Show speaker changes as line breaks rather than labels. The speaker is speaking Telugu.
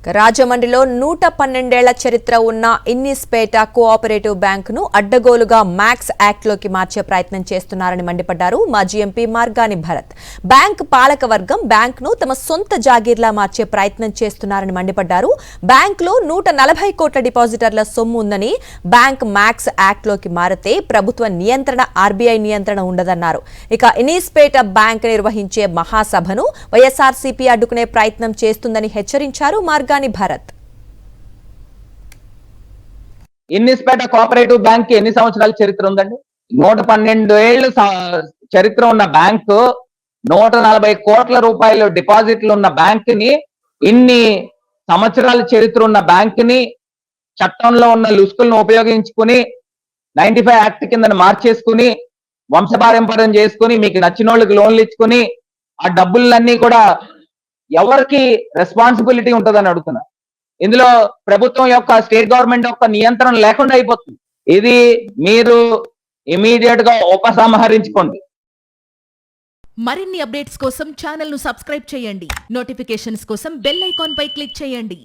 రాజమండ్రిలో 112 ఏళ్ల చరిత్ర ఉన్న ఇన్నిస్పేట కోఆపరేటివ్ బ్యాంకును అడ్డగోలుగా మ్యాక్స్ యాక్ట్లోకి మార్చే ప్రయత్నం చేస్తున్నారని మండిపడ్డారు మాజీ ఎంపీ మార్గాని భరత్. బ్యాంక్ పాలకవర్గం బ్యాంకును తమ సొంత జాగీర్లా మార్చే ప్రయత్నం చేస్తున్నారని మండిపడ్డారు. బ్యాంకులో 140 కోట్ల డిపాజిటర్ల సొమ్ము ఉందని బ్యాంక్ మ్యాక్స్ యాక్ట్లోకి మారితే ప్రభుత్వ నియంత్రణ, ఆర్బీఐ నియంత్రణ ఉండదన్నారు. ఇక ఇన్నిస్పేట బ్యాంక్ నిర్వహించే మహాసభను వైఎస్ఆర్సీపీ అడ్డుకునే ప్రయత్నం చేస్తుందని హెచ్చరించారు మార్గాని భరత్.
ఇన్నిస్పేట కోఆపరేటివ్ బ్యాంక్ ఎన్ని సంవత్సరాల చరిత్ర ఉందండి? 112 ఏళ్ళు చరిత్ర ఉన్న బ్యాంకు, 140 కోట్ల రూపాయలు డిపాజిట్లు ఉన్న బ్యాంక్ ని, ఇన్ని సంవత్సరాల చరిత్ర ఉన్న బ్యాంక్ ని చట్టంలో ఉన్న లుసుకులను ఉపయోగించుకుని 95 యాక్ట్ కింద మార్చేసుకుని వంశపారంపర్యం చేసుకుని మీకు నచ్చిన వాళ్ళకి లోన్లు ఇచ్చుకుని ఆ డబ్బులన్నీ కూడా ఎవరికి రెస్పాన్సిబిలిటీ ఉంటుందని అడుగుతున్నా. ఇందులో ప్రభుత్వం యొక్క, స్టేట్ గవర్నమెంట్ యొక్క నియంత్రణ లేకుండా అయిపోతుంది. ఇది మీరు ఇమీడియట్ గా ఉపసంహరించుకోండి.
మరిన్ని అప్డేట్స్ కోసం ఛానల్ ను సబ్స్క్రైబ్ చేయండి. నోటిఫికేషన్స్ కోసం బెల్ ఐకాన్ పై క్లిక్ చేయండి.